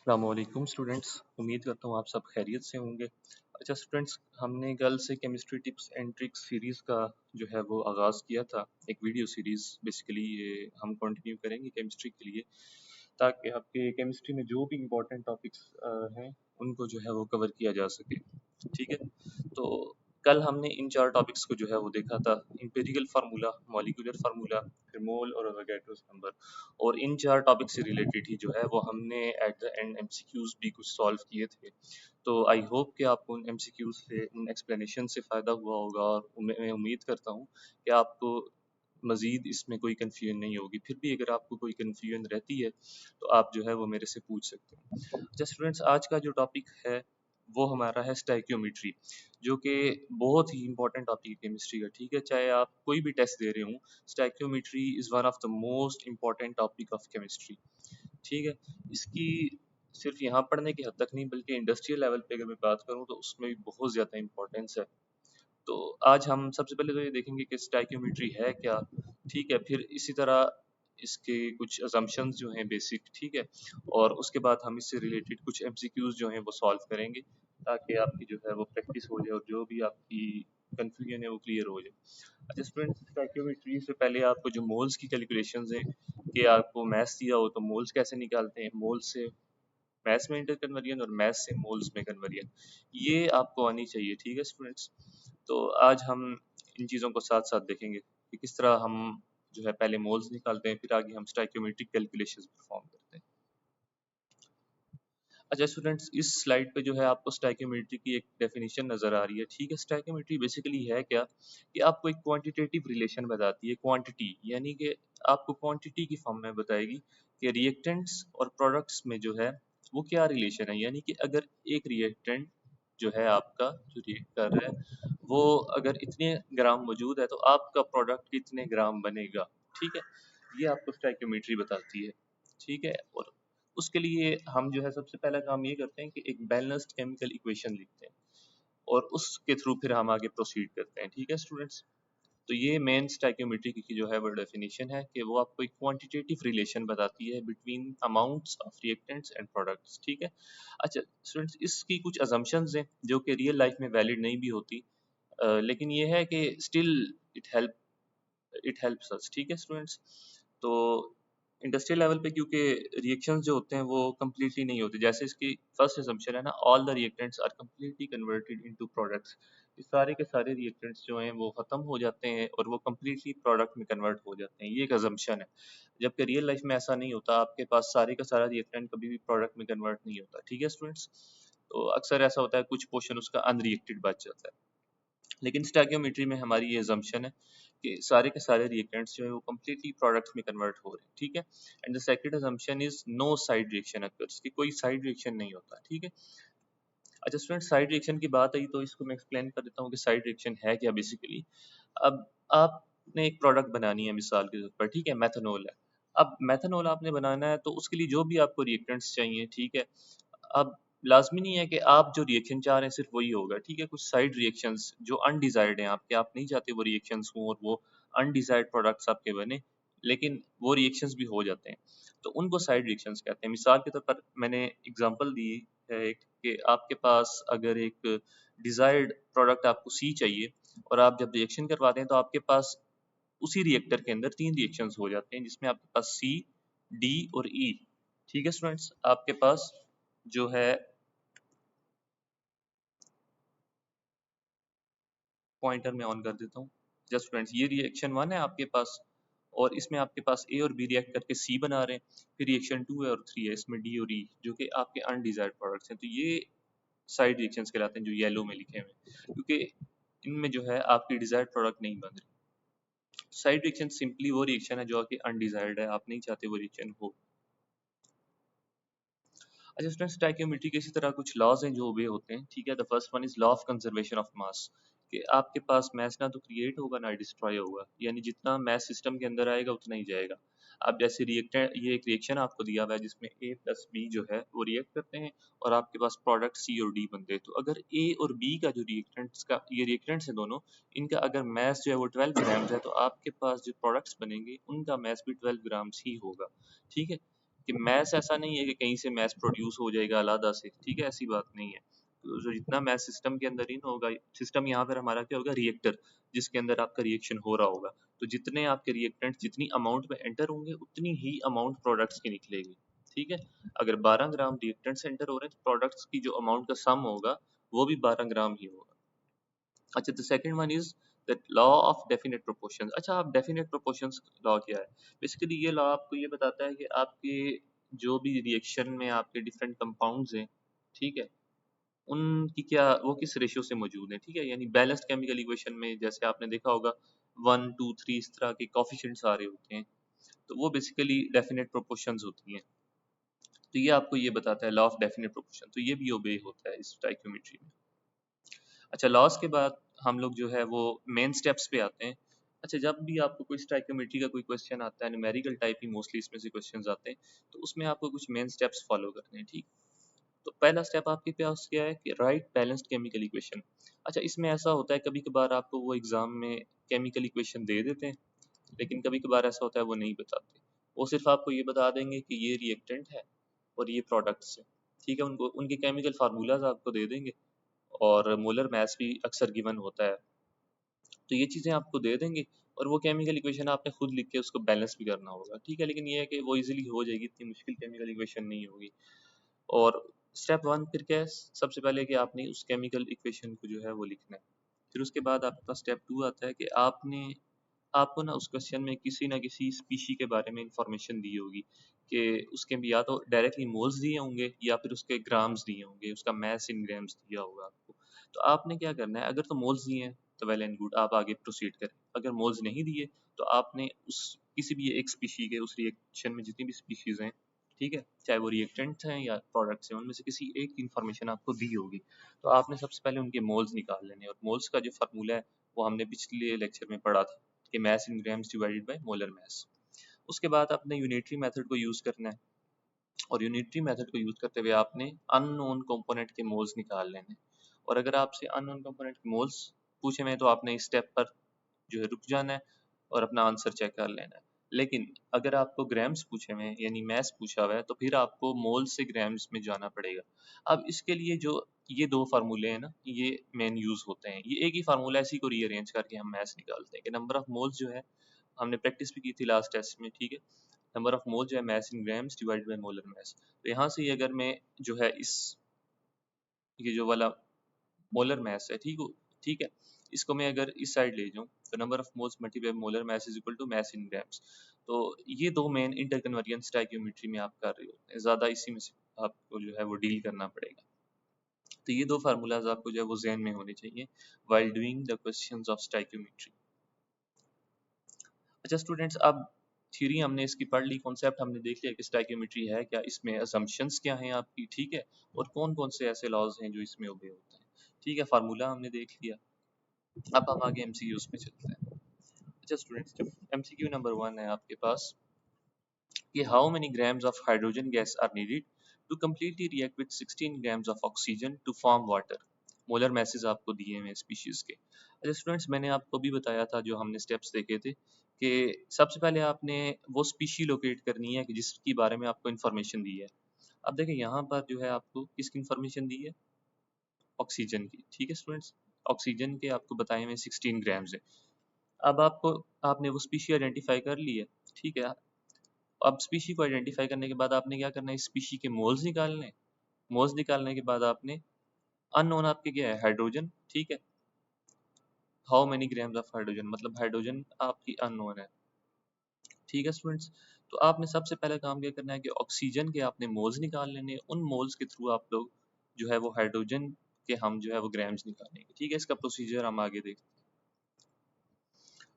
अस्सलामुअलैकुम स्टूडेंट्स, उम्मीद करता हूँ आप सब खैरियत से होंगे। अच्छा स्टूडेंट्स, हमने कल से chemistry tips and tricks series का जो है वो आगाज़ किया था, एक वीडियो सीरीज़। बेसिकली ये हम कंटिन्यू करेंगे केमिस्ट्री के लिए, ताकि आपके केमिस्ट्री में जो भी इम्पोर्टेंट टॉपिक्स हैं उनको जो है वो कवर किया जा सके। ठीक है, तो कल हमने इन 4 टॉपिक्स को जो है वो देखा था। एम्पिरिकल फार्मूला, मॉलिक्यूलर फार्मूला, फिर मोल और अवोगाड्रोस नंबर। और इन 4 टॉपिक से रिलेटेड ही जो है वो हमने एट द एंड एमसीक्यूज भी कुछ सॉल्व किए थे। तो आई होप कि आपको उन एमसीक्यूज से, उन एक्सप्लेनेशन से फ़ायदा हुआ होगा, और मैं उम्मीद करता हूँ कि आपको मज़ीद इसमें कोई कन्फ्यूजन नहीं होगी। फिर भी अगर आपको कोई कन्फ्यूजन रहती है तो आप जो है वो मेरे से पूछ सकते हैं। अच्छा स्टूडेंट्स, आज का जो टॉपिक है वो हमारा है स्टाइक्योमेट्री, जो कि बहुत ही इंपॉर्टेंट टॉपिक है केमिस्ट्री का। ठीक है, चाहे आप कोई भी टेस्ट दे रहे हों, stoichiometry is one of the most important topic of chemistry. ठीक है, इसकी सिर्फ यहाँ पढ़ने की हद तक नहीं, बल्कि इंडस्ट्रियल लेवल पे अगर मैं बात करूँ तो उसमें भी बहुत ज़्यादा इंपॉर्टेंस है। तो आज हम सबसे पहले तो ये देखेंगे कि स्टाइक्योमेट्री है क्या। ठीक है, फिर इसी तरह इसके कुछ असम्पशंस जो हैं बेसिक, ठीक है, और उसके बाद हम इससे रिलेटेड कुछ एमसीक्यूज जो हैं वो सॉल्व करेंगे, ताकि आपकी जो है वो प्रैक्टिस हो जाए और जो भी आपकी कंफ्यूजन है वो क्लियर हो जाए। अच्छा स्टूडेंट्स, स्टाइक्योमेट्री से पहले आपको जो मोल्स की कैलकुलेशंस हैं, कि आपको मैथ्स दिया हो तो मोल्स कैसे निकालते हैं, मोल्स से मैथ्स में इंटर कन्वर्जन और मैथ्स से मोल्स में कन्वर्जन, ये आपको आनी चाहिए। ठीक है स्टूडेंट्स, तो आज हम इन चीज़ों को साथ साथ देखेंगे कि किस तरह हम जो है पहले मोल्स निकालते हैं, फिर आगे हम स्टाइक्योमेट्रिक कैलकुलेशंस परफॉर्म करते हैं। अच्छा स्टूडेंट्स, इस स्लाइड पे जो है आपको स्टाइक्योमेट्री की एक डेफिनेशन नज़र आ रही है। ठीक है, स्टाइक्योमेट्री बेसिकली है क्या, कि आपको एक क्वांटिटेटिव रिलेशन बताती है। क्वांटिटी यानी कि आपको क्वांटिटी की फॉर्म में बताएगी कि रिएक्टेंट्स और प्रोडक्ट्स में जो है वो क्या रिलेशन है। यानी कि अगर एक रिएक्टेंट जो है आपका, जो रिएक्ट कर रहा है, वो अगर इतने ग्राम मौजूद है तो आपका प्रोडक्ट कितने ग्राम बनेगा। ठीक है, ये आपको स्टाइक्योमेट्री बताती है। ठीक है, और उसके लिए हम जो है सबसे पहला काम ये करते हैं कि एक बैलेंस्ड केमिकल इक्वेशन लिखते हैं, और उसके थ्रू फिर हम आगे प्रोसीड करते हैं। ठीक है स्टूडेंट्स, तो ये मेन स्टाइक्योमेट्री की जो है वो डेफिनेशन है, कि वो आपको एक क्वांटिटेटिव रिलेशन बताती है between amounts of reactants and products. ठीक है, अच्छा स्टूडेंट्स, इसकी कुछ अजम्पशंस हैं जो कि रियल लाइफ में वैलिड नहीं भी होती, लेकिन ये है कि still it help it helps us. ठीक है स्टूडेंट्स, तो इंडस्ट्रियल लेवल पे क्योंकि रिएक्शंस जो होते हैं वो कम्प्लीटली नहीं होते, जैसे इसकी फर्स्ट असम्पशन है ना, all the reactants are completely converted into products. सारे के सारे रिएक्टेंट्स जो हैं वो ख़त्म हो जाते हैं और वो कम्प्लीटली प्रोडक्ट में कन्वर्ट हो जाते हैं। ये एक असम्पशन है, जबकि रियल लाइफ में ऐसा नहीं होता। आपके पास सारे का सारा रिएक्टेंट कभी भी प्रोडक्ट में कन्वर्ट नहीं होता। ठीक है स्टूडेंट्स, तो अक्सर ऐसा होता है कुछ पोर्शन उसका अनरिएक्टेड बच जाता है, लेकिन स्टैकियोमेट्री में हमारी ये assumption है कि सारे के सारे रिएक्टेंट्स जो है वो कम्प्लीटली प्रोडक्ट्स में कन्वर्ट हो रहे हैं। ठीक है, and the second assumption is no side reaction occurs, कि कोई साइड रिएक्शन नहीं होता। ठीक है, अच्छा स्टूडेंट, साइड रिएक्शन की बात आई तो इसको मैं एक्सप्लेन कर देता हूँ कि साइड रिएक्शन है क्या बेसिकली। अब आपने एक प्रोडक्ट बनानी है, मिसाल के तौर पर, ठीक है, मेथनॉल है। अब मेथनॉल आपने बनाना है तो उसके लिए जो भी आपको रिएक्टेंट्स चाहिए, ठीक है, अब लाज़मी नहीं है कि आप जो रिएक्शन चाह रहे हैं सिर्फ वही होगा। ठीक है, कुछ साइड रिएक्शंस जो अनडिज़ायर्ड हैं आपके, आप नहीं चाहते वो रिएक्शंस हों और वो अनडिज़ायर्ड प्रोडक्ट्स आपके बने, लेकिन वो रिएक्शंस भी हो जाते हैं, तो उनको साइड रिएक्शंस कहते हैं। मिसाल के तौर पर मैंने एग्जांपल दी है एक, कि आपके पास अगर एक डिज़ायर्ड प्रोडक्ट आपको सी चाहिए, और आप जब रिएक्शन करवाते हैं तो आपके पास उसी रिएक्टर के अंदर 3 रिएक्शंस हो जाते हैं, जिसमें आपके पास सी, डी और ई। ठीक है स्टूडेंट्स, आपके पास जो है पॉइंटर में ऑन कर देता हूँ। जस्ट स्टूडेंट्स, ये रिएक्शन 1 है आपके पास, और इसमें आपके पास ए और बी रिएक्ट करके सी बना रहे हैं। फिर रिएक्शन 2 है और 3 है, इसमें डी और ई, जो कि आपके अनडिजायर्ड प्रोडक्ट्स हैं। तो ये साइड रिएक्शंस कहलाते हैं, जो येलो में लिखे हुए हैं, क्योंकि इनमें जो है आपकी डिजायर्ड प्रोडक्ट नहीं बन रही। साइड रिएक्शन सिंपली वो रिएक्शन है जो आपकी अनडिजायर्ड है, आप नहीं चाहते वो रिएक्शन हो। अच्छा स्टूडेंट्स, स्टोइकियोमेट्री के इसी तरह कुछ लॉज हैं जो ओबे होते हैं। ठीक है, the first one is law of conservation of mass, कि आपके पास मास ना तो क्रिएट होगा ना डिस्ट्रॉय होगा, यानी जितना मास सिस्टम के अंदर आएगा उतना ही जाएगा। अब जैसे रिएक्टर, ये एक रिएक्शन आपको दिया हुआ है जिसमें ए प्लस बी जो है वो रिएक्ट करते हैं और आपके पास प्रोडक्ट सी और डी बनते हैं। तो अगर ए और बी का जो रिएक्टेंट्स का, ये रिएक्टेंट्स हैं दोनों, इनका अगर मास जो है वो 12 ग्राम्स है, तो आपके पास जो प्रोडक्ट्स बनेंगे उनका मास भी 12 ग्राम्स ही होगा। ठीक है, कि मैथ्स ऐसा नहीं है कि कहीं से मैथ्स प्रोड्यूस हो जाएगा अलहदा से, ठीक है, ऐसी बात नहीं है। तो जो जितना मैथ सिस्टम के अंदर ही ना होगा, सिस्टम यहाँ पर हमारा क्या होगा, रिएक्टर, जिसके अंदर आपका रिएक्शन हो रहा होगा। तो जितने आपके रिएक्टेंट जितनी अमाउंट में एंटर होंगे उतनी ही अमाउंट प्रोडक्ट्स की निकलेगी, ठीक है। अगर 12 ग्राम रिएक्टेंट्स एंटर हो रहे हैं तो प्रोडक्ट्स की जो अमाउंट का सम होगा वो भी 12 ग्राम ही होगा। अच्छा, the second one is that law of definite proportions. अच्छा, आप डेफिनेट प्रोपोर्शंस लॉ क्या है? बेसिकली ये लॉ आपको ये बताता है कि आपके जो भी रिएक्शन में आपके डिफरेंट कंपाउंड्स हैं, ठीक है, उनकी क्या वो किस रेशियो से मौजूद है, ठीक है। यानी बैलेंस्ड केमिकल इक्वेशन में जैसे आपने देखा होगा 1 2 3 इस तरह के कोफिशिएंट्स आ रहे होते हैं, तो वो बेसिकली डेफिनेट प्रोपोर्शंस होती हैं। तो ये आपको ये बताता है लॉ ऑफ डेफिनेट प्रोपोर्शन, तो ये भी ओबे होता है इस स्टोइकियोमेट्री में। अच्छा, लॉस के बाद हम लोग जो है वो मेन स्टेप्स पे आते हैं। अच्छा, जब भी आपको कोई स्टोइकियोमेट्री का कोई क्वेश्चन आता है, न्यूमेरिकल टाइप ही मोस्टली इसमें से क्वेश्चंस आते हैं, तो उसमें आपको कुछ मेन स्टेप्स फॉलो करने हैं, ठीक। तो पहला स्टेप आपके पास क्या है कि राइट बैलेंस्ड केमिकल इक्वेशन। अच्छा, इसमें ऐसा होता है कभी कभार आपको वो एग्जाम में केमिकल इक्वेशन दे देते हैं, लेकिन कभी कभार ऐसा होता है वो नहीं बताते। वो सिर्फ आपको ये बता देंगे कि ये रिएक्टेंट है और ये प्रोडक्ट्स है, ठीक है। उनको उनके केमिकल फार्मूलाज आपको दे देंगे और मोलर मास भी अक्सर गिवन होता है, तो ये चीज़ें आपको दे देंगे और वो केमिकल इक्वेशन आपने खुद लिख के उसको बैलेंस भी करना होगा, ठीक है। लेकिन ये है कि वो इजीली हो जाएगी, इतनी मुश्किल केमिकल इक्वेशन नहीं होगी। और स्टेप वन फिर क्या है, सबसे पहले कि आपने उस केमिकल इक्वेशन को जो है वो लिखना है। फिर उसके बाद आपके पास स्टेप टू आता है कि आपने आपको ना उस क्वेश्चन में किसी ना किसी स्पीशी के बारे में इंफॉर्मेशन दी होगी कि उसके भी या तो डायरेक्टली मोल्स दिए होंगे या फिर उसके ग्राम्स दिए होंगे, उसका मैस इन ग्राम्स दिया होगा आपको। तो आपने क्या करना है, अगर तो मोल्स दिए हैं तो वेल एंड गुड, आप आगे प्रोसीड करें। अगर मोल्स नहीं दिए तो आपने उस किसी भी एक स्पीशी के उस रिएक्शन में जितनी भी स्पीशीज हैं, ठीक है, चाहे वो रिएक्टेंट्स हैं या प्रोडक्ट्स हैं, उनमें से किसी एक इन्फॉर्मेशन आपको दी होगी, तो आपने सबसे पहले उनके मोल्स निकाल लेने हैं। और मोल्स का जो फार्मूला है वो हमने पिछले लेक्चर में पढ़ा था कि mass in grams divided by molar mass. उसके बाद आपने यूनिटरी मेथड को यूज करना है और यूनिटरी मेथड को यूज करते हुए आपने अननोन कंपोनेंट के मोल्स निकाल लेने हैं। और अगर आपसे अननोन कंपोनेंट के मोल्स पूछे हुए हैं तो आपने इस स्टेप पर जो है रुक जाना है और अपना आंसर चेक कर लेना है। लेकिन अगर आपको ग्राम्स पूछे हुए हैं यानी मैथ्स पूछा हुआ है तो फिर आपको मोल से ग्राम्स में जाना पड़ेगा। अब इसके लिए जो ये दो फार्मूले हैं ना, ये मेन यूज होते हैं। ये एक ही फार्मूला इसी को रीअरेंज करके हम मैथ्स निकालते हैं कि नंबर ऑफ मोल्स जो है, हमने प्रैक्टिस भी की थी लास्ट टेस्ट में, ठीक है। नंबर ऑफ मोल जो है mass in grams divided by molar mass. तो यहाँ से ही अगर मैं जो है इस ये जो वाला मोलर मास है, ठीक है, इसको मैं अगर इस साइड ले जाऊँ तो number of moles multiply molar mass is equal to mass in grams. तो ये दो मेन इंटरकन्वर्जेंस स्टोइकियोमेट्री में आप कर रहे होते हैं, ज़्यादा इसी में से आपको जो है वो डील करना पड़ेगा। तो ये दो फार्मूलाज आपको जो है वो ज़हन में होने चाहिए while doing the questions of stoichiometry. अच्छा स्टूडेंट्स, अब थ्योरी हमने इसकी पढ़ ली, कॉन्सेप्ट हमने देख लिया कि स्टोइकियोमेट्री है क्या, इसमें असम्पशंस क्या हैं आपकी, ठीक है, और कौन कौन से ऐसे लॉज हैं जो इसमें ओबे होते हैं, ठीक है। फार्मूला हमने देख लिया, अब हम आगे एमसीक्यूज पे चलते हैं। अच्छा स्टूडेंट्स, जब एमसीक्यू नंबर 1 है आपके पास कि how many grams of hydrogen gas are needed to completely react with 16 grams of oxygen to form water. Molar masses आपको दिए हैं स्पीशीज के। अच्छा स्टूडेंट्स, मैंने आपको भी बताया था जो हमने स्टेप्स देखे थे कि सबसे पहले आपने वो स्पीशी लोकेट करनी है कि जिसके बारे में आपको इन्फॉर्मेशन दी है। अब देखिए यहाँ पर जो है आपको किसकी इन्फॉर्मेशन दी है, ऑक्सीजन की, ठीक है स्टूडेंट्स। ऑक्सीजन के आपको बताए हुए 16 ग्राम्स है। अब आपको आपने वो स्पीशी आइडेंटिफाई कर ली है, ठीक है। अब स्पीशी को आइडेंटिफाई करने के बाद आपने क्या करना है, स्पीशी के मोल्स निकालने हैं। मोल्स निकालने के बाद आपने अननोन आपके क्या है, हाइड्रोजन, ठीक है। How many grams of hydrogen मतलब हाइड्रोजन आपकी अननोन है, ठीक है स्टूडेंट्स। तो आपने सबसे पहले काम क्या करना है कि ऑक्सीजन के आपने मोल्स निकाल लेने हैं। उन मोल्स के थ्रू आप लोग जो है वो हाइड्रोजन के हम जो है वो ग्राम्स निकालेंगे, ठीक है। इसका प्रोसीजर हम आगे देखते हैं।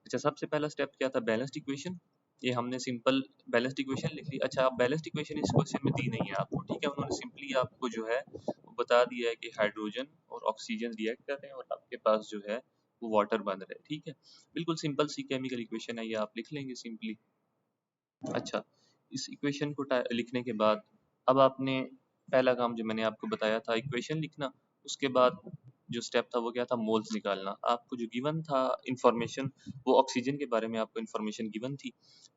अच्छा, सबसे पहला स्टेप क्या था, बैलेंस्ड इक्वेशन। ये हमने सिंपल बैलेंस्ड इक्वेशन लिख ली। अच्छा, आप बैलेंस्ड इक्वेशन इस क्वेश्चन में दी नहीं है आपको, ठीक है। उन्होंने सिंपली आपको जो है वो बता दिया है कि हाइड्रोजन और ऑक्सीजन रिएक्ट कर रहे हैं और आपके पास जो है वो वाटर बन रहा है, ठीक है। बिल्कुल सिंपल सी केमिकल इक्वेशन है, ये आप लिख लेंगे सिंपली। अच्छा, इस इक्वेशन को लिखने के बाद अब आपने पहला काम जो मैंने आपको बताया था इक्वेशन लिखना, उसके बाद जो स्टेप था वो क्या था, मोल्स निकालना। आपको जो गिवन था इंफॉर्मेशन, वो ऑक्सीजन के बारे में आपको इंफॉर्मेशन गिवन थी,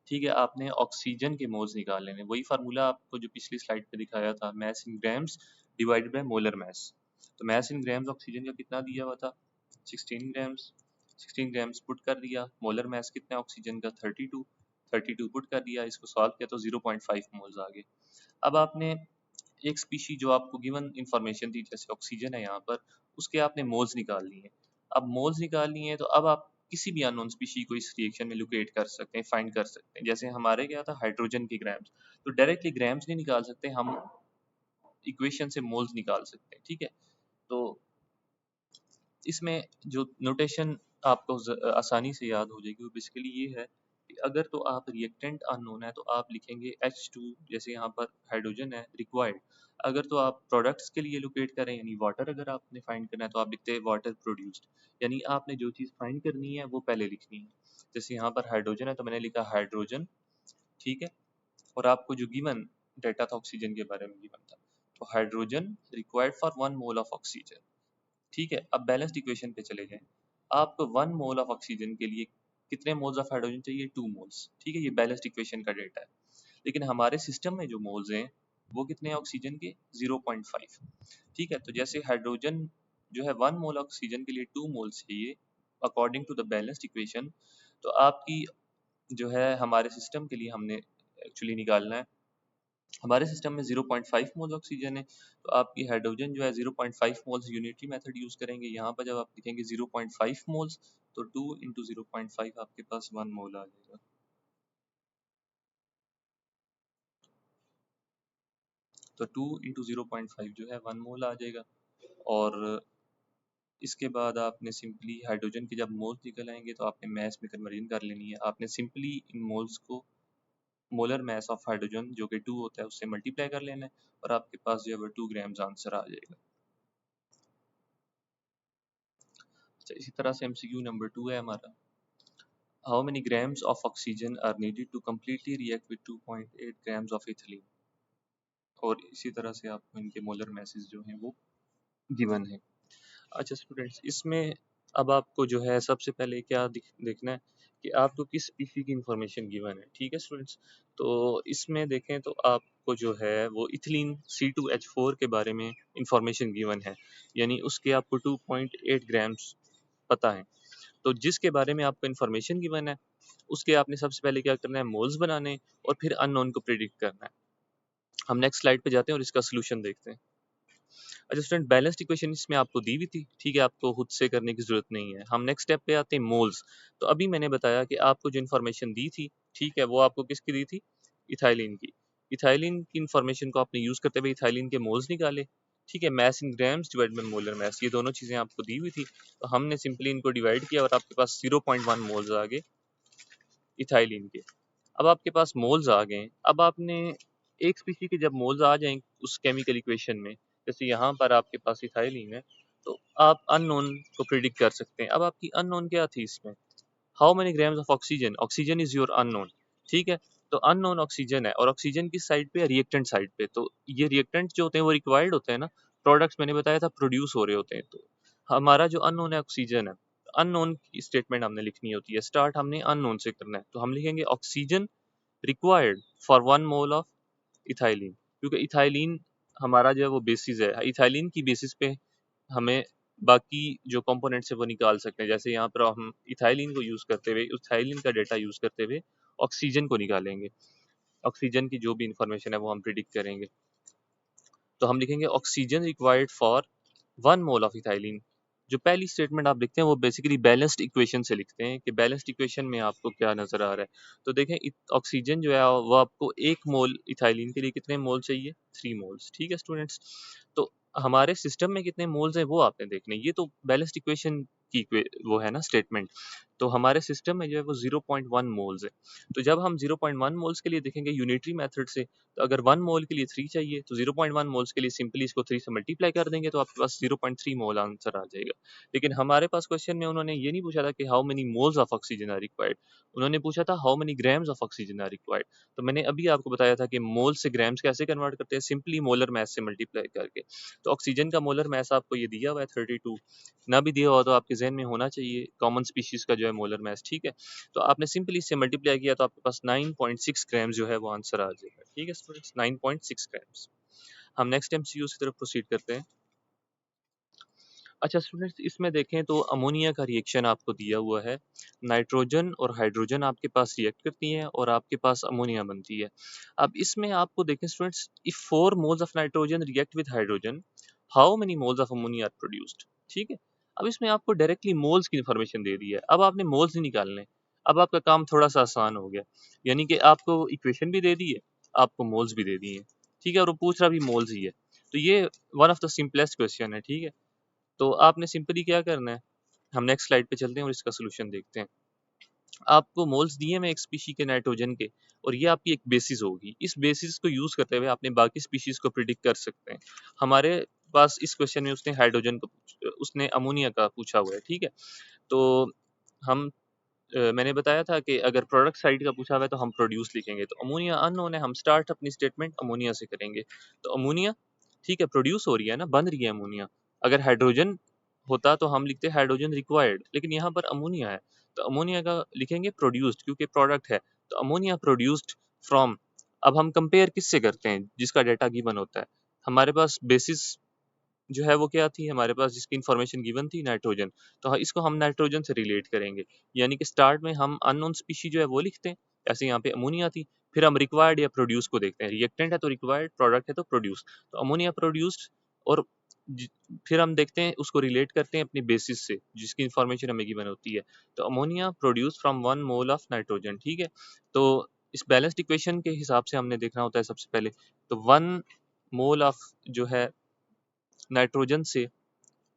ठीक है। आपने ऑक्सीजन के मोल्स निकाल लेने, वही फार्मूला आपको जो पिछली स्लाइड पे दिखाया था, mass in grams divided by molar mass. तो मैस इन ग्राम्स ऑक्सीजन का कितना दिया हुआ था, 16 ग्राम्स। 16 ग्राम्स पुट कर दिया, मोलर मैस कितना है ऑक्सीजन का, 32। 32 पुट कर दिया, इसको सॉल्व किया तो 0.5 मोल्स आ गए। अब आपने एक स्पीशी जो आपको गिवन इंफॉर्मेशन थी, जैसे ऑक्सीजन है यहाँ पर, उसके आपने मोल्स निकाल लिए। अब मोल्स निकाल लिए हैं तो अब आप किसी भी अननोन स्पीशी को इस रिएक्शन में लोकेट कर सकते हैं, फाइंड कर सकते हैं। जैसे हमारे क्या था, हाइड्रोजन के ग्राम्स, तो डायरेक्टली ग्राम्स नहीं निकाल सकते हम, इक्वेशन से मोल्स निकाल सकते हैं, ठीक है। तो इसमें जो नोटेशन आपको आसानी से याद हो जाएगी वो बेसिकली ये है कि अगर तो आप रिएक्टेंट अननोन है तो आप लिखेंगे H2, जैसे यहाँ पर हाइड्रोजन है रिक्वायर्ड। अगर तो आप प्रोडक्ट्स के लिए लोकेट करें, यानी वाटर अगर आपने फाइंड करना है तो आप लिखते हैं वाटर प्रोड्यूस्ड, यानी आपने जो चीज़ फाइंड करनी है वो पहले लिखनी है। जैसे यहाँ पर हाइड्रोजन है तो मैंने लिखा हाइड्रोजन, ठीक है। और आपको जो गिवन डेटा था ऑक्सीजन के बारे में गिवन था, तो hydrogen required for 1 mole of oxygen, ठीक है। अब बैलेंस्ड इक्वेशन पे चले जाएं। आपको 1 मोल ऑफ ऑक्सीजन के लिए कितने मोल्स ऑफ हाइड्रोजन चाहिए, 2 मोल्स, ठीक है। ये बैलेंस्ड इक्वेशन का डेटा है। लेकिन हमारे सिस्टम में जो मोल्स हैं वो कितने हैं ऑक्सीजन के, 0.5, ठीक है। तो जैसे हाइड्रोजन जो है 1 मोल ऑक्सीजन के लिए 2 मोल्स चाहिए according to the balanced equation, तो आपकी जो है हमारे सिस्टम के लिए हमने एक्चुअली निकालना है, हमारे सिस्टम में 0.5 मोल्स ऑक्सीजन है, तो आपकी हाइड्रोजन जो है 0.5 मोल्स यूनिटरी मेथड यूज करेंगे। यहाँ पर जब आप लिखेंगे 0.5 मोल्स, तो 2 इंटू 0.5 आपके पास 1 मोल आ जाएगा। तो 2 इंटू 0.5 जो है 1 मोल आ जाएगा। और इसके बाद आपने सिंपली हाइड्रोजन के जब मोल्स निकल आएंगे तो आपने मैस में कन्वर्जन कर लेनी है। आपने सिंपली इन मोल्स को मोलर मैस ऑफ हाइड्रोजन जो कि 2 होता है उससे मल्टीप्लाई कर लेना है, और आपके पास जो है 2 ग्राम्स आंसर आ जाएगा। अच्छा, इसी तरह से एमसीक्यू नंबर 2 है हमारा, how many grams of oxygen are needed to completely react with 2.8 grams of ethylene. और इसी तरह से आपको इनके मोलर मैसेज जो हैं वो गिवन है। अच्छा स्टूडेंट्स, इसमें अब आपको जो है सबसे पहले क्या देखना है कि आपको किस स्पीशी की इंफॉर्मेशन गिवन है, ठीक है स्टूडेंट्स। तो इसमें देखें तो आपको जो है वो इथिलीन C2H4 के बारे में इंफॉर्मेशन गिवन है, यानी उसके आपको 2.8 ग्राम्स पता है। तो जिसके बारे में आपको इन्फॉर्मेशन गिवन है उसके आपने सबसे पहले क्या करना है, मोल्स बनाने, और फिर अननोन को प्रिडिक्ट करना है। हम नेक्स्ट स्लाइड पे जाते हैं और इसका सोल्यूशन देखते हैं। अच्छा स्टूडेंट, बैलेंस्ड इक्वेशन इसमें आपको दी हुई थी, ठीक है, आपको खुद से करने की जरूरत नहीं है। हम नेक्स्ट स्टेप पे आते हैं, मोल्स। तो अभी मैंने बताया कि आपको जो इन्फॉर्मेशन दी थी, ठीक है, वो आपको किसकी दी थी, इथाइलिन की। इथाइलिन की इन्फॉर्मेशन को आपने यूज करते हुए इथाइलिन के मोल्स निकाले, ठीक है। Mass in grams divide by molar mass, ये दोनों चीजें आपको दी हुई थी, तो हमने सिंपली इनको डिवाइड किया और आपके पास 0.1 मोल्स आ गए इथाइलिन के। अब आपके पास मोल्स आ गए, अब आपने एक स्पीशी के जब मोल्स आ जाएं उस केमिकल इक्वेशन में, जैसे यहाँ पर आपके पास इथाइलिन है, तो आप अननोन को प्रिडिक्ट कर सकते हैं। अब आपकी अननोन क्या थी इसमें, how many grams of oxygen, oxygen is your unknown, ठीक है। तो अननोन ऑक्सीजन है, और ऑक्सीजन की साइड पे है, रिएक्टेंट साइड पे। तो ये रिएक्टेंट जो होते हैं वो रिक्वायर्ड होते हैं ना, प्रोडक्ट्स मैंने बताया था प्रोड्यूस हो रहे होते हैं। तो हमारा जो अननोन है ऑक्सीजन है, अननोन की स्टेटमेंट हमने लिखनी होती है, स्टार्ट हमने अननोन से करना है। तो हम लिखेंगे oxygen required for 1 mole of ethylene, क्योंकि इथाइलिन हमारा जो है वो बेसिस है, इथाइलिन की बेसिस पे हमें बाकी जो कंपोनेंट्स है वो निकाल सकते हैं। जैसे यहाँ पर हम इथाइलिन को यूज करते हुए, इथाइलिन का डेटा यूज करते हुए ऑक्सीजन को निकालेंगे, ऑक्सीजन की जो भी इंफॉर्मेशन है वो हम प्रिडिक्ट करेंगे। तो हम लिखेंगे oxygen required for 1 mole of ethylene. जो पहली स्टेटमेंट आप लिखते हैं वो बेसिकली बैलेंस्ड इक्वेशन से लिखते हैं कि बैलेंस्ड इक्वेशन में आपको क्या नजर आ रहा है। तो देखें ऑक्सीजन जो है वो आपको 1 मोल इथाइलिन के लिए कितने मोल चाहिए, 3 मोल्स, ठीक है स्टूडेंट्स। तो हमारे सिस्टम में कितने मोल्स हैं वो आपने देखने, ये तो बैलेंस्ड इक्वेशन की वो है ना स्टेटमेंट। तो हमारे सिस्टम में जो है वो 0.1 मोल्स है। तो जब हम 0.1 मोल्स के लिए देखेंगे यूनिटरी मेथड से, तो अगर 1 मोल के लिए 3 चाहिए तो 0.1 मोल्स के लिए सिंपली इसको 3 से मल्टीप्लाई कर देंगे तो आपके पास 0.3 मोल आंसर आ जाएगा। लेकिन हमारे पास क्वेश्चन में उन्होंने ये नहीं पूछा था कि how many moles of oxygen are required, उन्होंने पूछा था how many grams of oxygen are required. तो मैंने अभी आपको बताया था कि मोल से ग्राम्स कैसे कन्वर्ट करते हैं, सिंपली मोलर मास से मल्टीप्लाई करके। तो ऑक्सीजन का मोलर मास आपको ये दिया हुआ है 32, ना भी दिया हुआ तो आपके जहन में होना चाहिए कॉमन स्पीशीज का जो है मोलर मास, ठीक है। तो आपने सिंपली इससे मल्टीप्लाई किया तो आपके पास 9.6 ग्राम जो है वो आंसर आ जाएगा, ठीक है स्टूडेंट्स, 9.6 ग्राम्स। हम नेक्स्ट एमसीक्यू की तरफ प्रोसीड करते हैं। अच्छा स्टूडेंट्स, इसमें देखें तो अमोनिया का रिएक्शन आपको दिया हुआ है, नाइट्रोजन और हाइड्रोजन आपके पास रिएक्ट करती हैं और आपके पास अमोनिया बनती है। अब इसमें आपको देखें students, if 4 moles of nitrogen react with hydrogen, how many moles of ammonia are produced, ठीक है। अब इसमें आपको डायरेक्टली मोल्स की इन्फॉर्मेशन दे दी है, अब आपने मोल्स नहीं निकालने। अब आपका काम थोड़ा सा आसान हो गया, यानी कि आपको इक्वेशन भी दे दी है, आपको मोल्स भी दे दिए हैं, ठीक है, और वो पूछ रहा भी मोल्स ही है। तो ये one of the simplest question है, ठीक है। तो आपने सिंपली क्या करना है, हम नेक्स्ट स्लाइड पे चलते हैं और इसका सोल्यूशन देखते हैं। आपको मोल्स दिए हैं एक स्पीशी के नाइट्रोजन के, और ये आपकी एक बेसिस होगी। इस बेसिस को यूज करते हुए आपने बाकी स्पीशीज को प्रिडिक्ट कर सकते हैं। हमारे पास इस क्वेश्चन में उसने हाइड्रोजन को उसने अमोनिया का पूछा हुआ है, ठीक है। तो हम मैंने बताया था कि अगर प्रोडक्ट साइड का पूछा हुआ है तो हम प्रोड्यूस लिखेंगे, तो अमोनिया अननोन है, हम स्टार्ट अपनी स्टेटमेंट अमोनिया से करेंगे। तो अमोनिया, ठीक है, प्रोड्यूस हो रही है ना, बन रही है अमोनिया। अगर हाइड्रोजन होता तो हम लिखते हाइड्रोजन रिक्वायर्ड, लेकिन यहाँ पर अमोनिया है तो अमोनिया का लिखेंगे प्रोड्यूस्ड, क्योंकि प्रोडक्ट है। तो अमोनिया प्रोड्यूस्ड फ्रॉम, अब हम कंपेयर किससे करते हैं, जिसका डाटा गिवन होता है। हमारे पास बेसिस जो है वो क्या थी, हमारे पास जिसकी इन्फॉर्मेशन गिवन थी नाइट्रोजन, तो इसको हम नाइट्रोजन से रिलेट करेंगे। यानी कि स्टार्ट में हम अननोन स्पीशी जो है वो लिखते हैं, ऐसे यहाँ पे अमोनिया थी, फिर हम रिक्वायर्ड या प्रोड्यूस को देखते हैं, रिएक्टेंट है तो रिक्वायर्ड, प्रोडक्ट है तो प्रोड्यूस। तो अमोनिया प्रोड्यूस्ड, और फिर हम देखते हैं उसको रिलेट करते हैं अपनी बेसिस से जिसकी इन्फॉर्मेशन हमें गिवन होती है। तो ammonia produce from 1 mole of nitrogen, ठीक है। तो इस बैलेंस्ड इक्वेशन के हिसाब से हमने देखना होता है सबसे पहले, तो 1 मोल ऑफ जो है नाइट्रोजन से,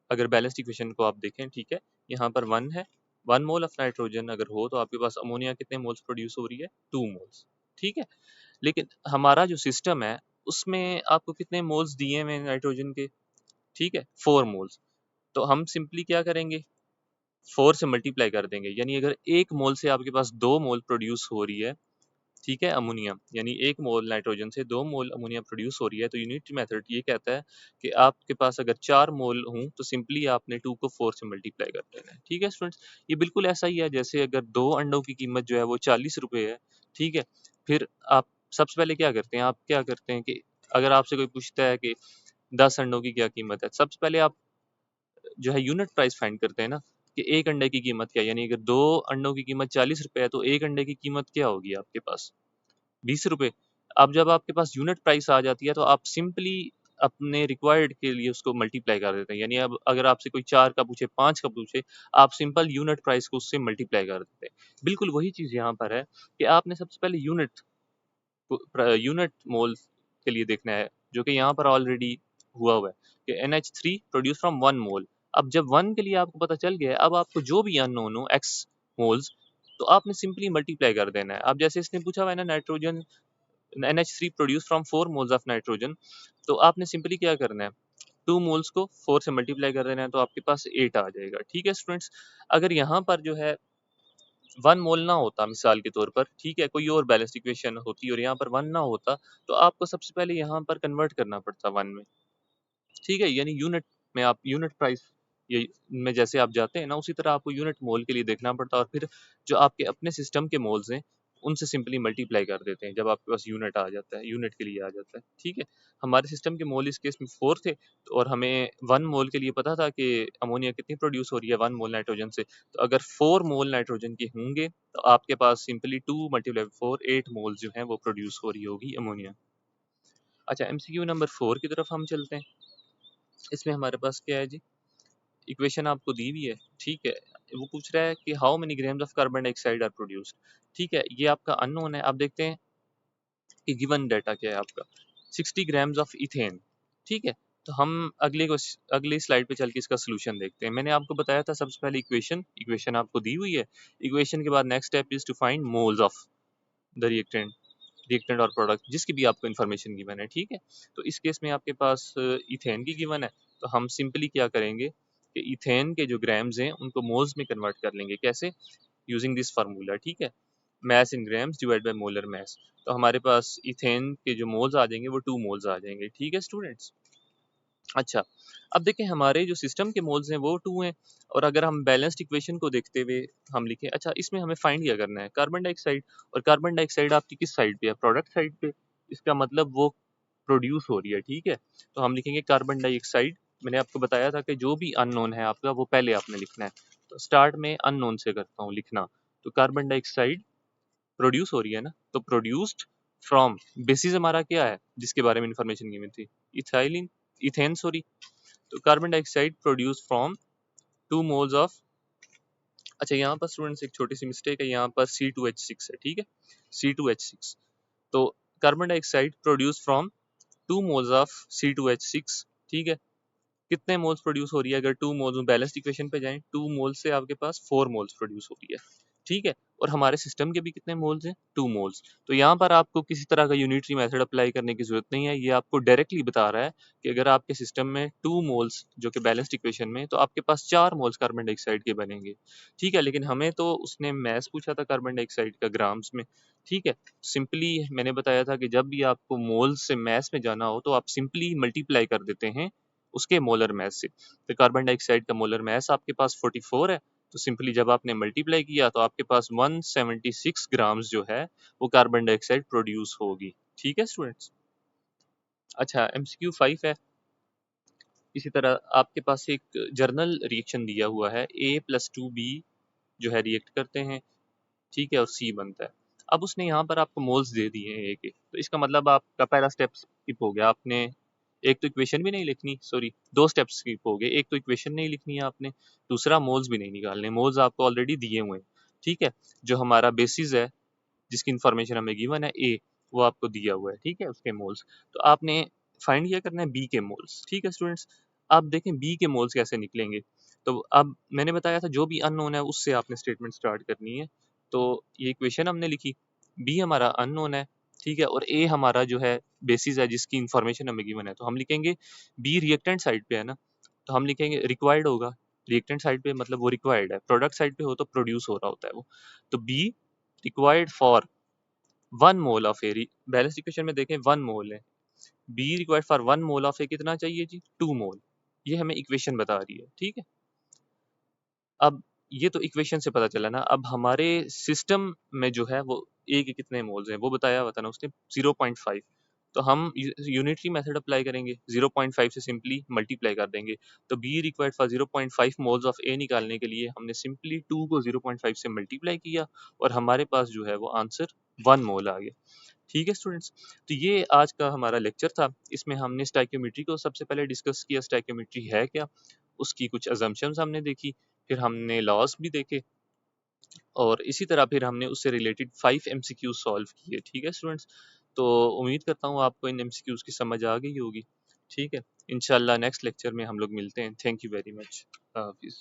अगर बैलेंस्ड इक्वेशन को आप देखें, ठीक है, यहाँ पर 1 है, 1 मोल ऑफ नाइट्रोजन अगर हो तो आपके पास अमोनिया कितने मोल्स प्रोड्यूस हो रही है, 2 मोल्स, ठीक है। लेकिन हमारा जो सिस्टम है उसमें आपको कितने मोल्स दिए हुए हैं नाइट्रोजन के, ठीक है, 4 मोल्स। तो हम सिंपली क्या करेंगे, 4 से मल्टीप्लाई कर देंगे, यानी अगर 1 मोल से आपके पास 2 मोल प्रोड्यूस हो रही है, ठीक है, अमोनिया, यानी 1 मोल नाइट्रोजन से 2 मोल अमोनिया प्रोड्यूस हो रही है, तो यूनिट मेथड ये कहता है कि आपके पास अगर 4 मोल हों तो सिंपली आपने 2 को 4 से मल्टीप्लाई कर देना है, ठीक है स्टूडेंट्स। ये बिल्कुल ऐसा ही है जैसे अगर 2 अंडों की कीमत जो है वो 40 रुपए है, ठीक है। फिर आप सबसे पहले क्या करते हैं, आप क्या करते हैं कि अगर आपसे कोई पूछता है कि 10 अंडों की क्या कीमत है, सबसे पहले आप जो है यूनिट प्राइस फाइंड करते हैं ना, कि एक अंडे की कीमत क्या है, यानी अगर 2 अंडों की कीमत 40 रुपए है तो एक अंडे की कीमत क्या होगी आपके पास, 20 रुपए। अब जब आपके पास यूनिट प्राइस आ जाती है तो आप सिंपली अपने रिक्वायर्ड के लिए उसको मल्टीप्लाई कर देते हैं, यानी अब अगर आपसे कोई 4 का पूछे, 5 का पूछे, आप सिंपल यूनिट प्राइस को उससे मल्टीप्लाई कर देते हैं। बिल्कुल वही चीज़ यहाँ पर है कि आपने सबसे पहले यूनिट मोल के लिए देखना है, जो कि यहाँ पर ऑलरेडी हुआ हुआ है कि NH3 प्रोड्यूस फ्रॉम 1 मोल। अब जब 1 के लिए आपको पता चल गया है, अब आपको जो भी अननोन हो x मोल्स, तो आपने सिंपली मल्टीप्लाई कर देना है। अब जैसे इसने पूछा हुआ है ना, nitrogen NH3 produce from 4 moles of nitrogen, तो आपने सिंपली क्या करना है, 2 मोल्स को 4 से मल्टीप्लाई कर देना है, तो आपके पास 8 आ जाएगा, ठीक है स्टूडेंट्स। अगर यहाँ पर जो है 1 मोल ना होता मिसाल के तौर पर, ठीक है, कोई और बैलेंस इक्वेशन होती और यहाँ पर 1 ना होता, तो आपको सबसे पहले यहाँ पर कन्वर्ट करना पड़ता 1 में, ठीक है, यानी यूनिट में आप यूनिट प्राइस ये में जैसे आप जाते हैं ना, उसी तरह आपको यूनिट मोल के लिए देखना पड़ता है, और फिर जो आपके अपने सिस्टम के मोल्स हैं उनसे सिंपली मल्टीप्लाई कर देते हैं जब आपके पास यूनिट आ जाता है, यूनिट के लिए आ जाता है, ठीक है। हमारे सिस्टम के मोल इस केस में 4 थे, और हमें 1 मोल के लिए पता था कि अमोनिया कितनी प्रोड्यूस हो रही है 1 मोल नाइट्रोजन से। तो अगर 4 मोल नाइट्रोजन के होंगे तो आपके पास सिंपली 2 मल्टीप्लाई 4 8 मोल जो है वो प्रोड्यूस हो रही होगी अमोनिया। अच्छा, एमसीक्यू नंबर 4 की तरफ हम चलते हैं। इसमें हमारे पास क्या है जी, इक्वेशन आपको दी हुई है, ठीक है। वो पूछ रहा है कि how many grams of carbon dioxide are produced, ठीक है, ये आपका अननोन है। आप देखते हैं कि गिवन डाटा क्या है आपका, 60 ग्राम्स ऑफ इथेन, ठीक है। तो हम अगली स्लाइड पे चल के इसका सोल्यूशन देखते हैं। मैंने आपको बताया था सबसे पहले इक्वेशन आपको दी हुई है। इक्वेशन के बाद next step is to find moles of the reactant और प्रोडक्ट जिसकी भी आपको इन्फॉर्मेशन गिवन है, ठीक है। तो इस केस में आपके पास इथेन की गिवन है, तो हम सिंपली क्या करेंगे कि इथेन के जो ग्राम्स हैं उनको मोल्स में कन्वर्ट कर लेंगे। कैसे? यूजिंग दिस फार्मूला, ठीक है, mass in grams divide by molar mass. तो हमारे पास इथेन के जो मोल्स आ जाएंगे वो 2 मोल्स आ जाएंगे, ठीक है स्टूडेंट्स। अच्छा, अब देखें हमारे जो सिस्टम के मोल्स हैं वो 2 हैं, और अगर हम बैलेंस्ड इक्वेशन को देखते हुए हम लिखें, अच्छा इसमें हमें फाइंड क्या करना है, कार्बन डाइऑक्साइड। और कार्बन डाइऑक्साइड आपकी किस साइड पे है? प्रोडक्ट साइड पे। इसका मतलब वो प्रोड्यूस हो रही है, ठीक है। तो हम लिखेंगे कार्बन डाइऑक्साइड। मैंने आपको बताया था कि जो भी अननोन है आपका वो पहले आपने लिखना है। तो स्टार्ट में अननोन से करता हूँ लिखना। तो कार्बन डाइऑक्साइड प्रोड्यूस हो रही है ना, तो प्रोड्यूस्ड फ्रॉम, बेसिस हमारा क्या है जिसके बारे में इंफॉर्मेशन गिवन थी? Ethylene, ethane sorry. तो carbon dioxide produce from 2 moles of, अच्छा यहाँ पर स्टूडेंट्स एक छोटी सी मिस्टेक है, यहाँ पर C2H6 है, ठीक है, C2H6। तो carbon dioxide produce from 2 moles of C2H6, ठीक है। कितने मोल्स प्रोड्यूस हो रही है? अगर 2 मोल्स बैलेंस्ड इक्वेशन पे जाएं, 2 मोल्स से आपके पास 4 मोल्स प्रोड्यूस हो रही है, ठीक है। और हमारे सिस्टम के भी कितने मोल्स हैं? 2 मोल्स। तो यहाँ पर आपको किसी तरह का यूनिटरी मेथड अप्लाई करने की जरूरत नहीं है, ये आपको डायरेक्टली बता रहा है कि अगर आपके सिस्टम में 2 मोल्स जो कि बैलेंस्ड इक्वेशन में, तो आपके पास 4 मोल्स कार्बन डाइऑक्साइड के बनेंगे, ठीक है। लेकिन हमें तो उसने मैस पूछा था कार्बन डाइऑक्साइड का ग्राम्स में, ठीक है। सिंपली मैंने बताया था कि जब भी आपको मोल्स से मैस में जाना हो तो आप सिंपली मल्टीप्लाई कर देते हैं उसके मोलर मैस से। तो कार्बन डाइऑक्साइड का मोलर मैस आपके पास 44 है, तो सिंपली जब आपने मल्टीप्लाई किया तो आपके पास 176 ग्राम्स जो है वो कार्बन डाइऑक्साइड प्रोड्यूस होगी, ठीक है स्टूडेंट्स। अच्छा, MCQ 5 है। इसी तरह आपके पास एक जर्नल रिएक्शन दिया हुआ है, A+2B जो है रिएक्ट करते हैं, ठीक है, और C बनता है। अब उसने यहाँ पर आपको मोल्स दे दिए हैं A के, तो इसका मतलब आपका पहला स्टेप स्किप हो गया। आपने एक तो इक्वेशन भी नहीं लिखनी, सॉरी 2 स्टेप्स स्किप हो गए। एक तो इक्वेशन नहीं लिखनी है आपने, दूसरा मोल्स भी नहीं निकालने। मोल्स आपको ऑलरेडी दिए हुए हैं, ठीक है। जो हमारा बेसिस है जिसकी इन्फॉर्मेशन हमें गिवन है A, वो आपको दिया हुआ है, ठीक है, उसके मोल्स। तो आपने फाइंड किया करना है B के मोल्स, ठीक है स्टूडेंट्स। आप देखें B के मोल्स कैसे निकलेंगे। तो अब मैंने बताया था जो भी अननोन है उससे आपने स्टेटमेंट स्टार्ट करनी है। तो ये इक्वेशन हमने लिखी, B हमारा अननोन है, ठीक है, और A हमारा जो है बेसिस है जिसकी इन्फॉर्मेशन हमें गिवन है। तो हम लिखेंगे B रिएक्टेंट साइड पे है ना, तो हम लिखेंगे रिक्वायर्ड होगा। रिएक्टेंट साइड पे मतलब वो रिक्वायर्ड है, प्रोडक्ट साइड पे हो तो प्रोड्यूस हो रहा होता है वो। तो B required for 1 mole of A, balance equation में देखें 1 मोल है, B required for 1 mole of A कितना चाहिए जी? 2 मोल। ये हमें इक्वेशन बता रही है, ठीक है। अब ये तो इक्वेशन से पता चला ना। अब हमारे सिस्टम में जो है वो ए के कितने मोल्स हैं वो बताया हुआ था ना उसने, 0.5। तो हम यूनिटरी मेथड अप्लाई करेंगे, 0.5 से सिंपली मल्टीप्लाई कर देंगे। तो B required for 0.5 moles of A निकालने के लिए हमने सिंपली 2 को 0.5 से मल्टीप्लाई किया, और हमारे पास जो है वो आंसर 1 मोल आ गया, ठीक है स्टूडेंट्स। तो ये आज का हमारा लेक्चर था। इसमें हमने स्टाइकियोमेट्री को सबसे पहले डिस्कस किया, स्टाइकियोमेट्री है क्या, उसकी कुछ अजम्पशंस हमने देखी, फिर हमने लॉस भी देखे, और इसी तरह फिर हमने उससे रिलेटेड 5 MCQ सॉल्व किए, ठीक है स्टूडेंट्स। तो उम्मीद करता हूँ आपको इन MCQs की समझ आ गई होगी, ठीक है। इंशाल्लाह नेक्स्ट लेक्चर में हम लोग मिलते हैं। Thank you very much. हाफिज़।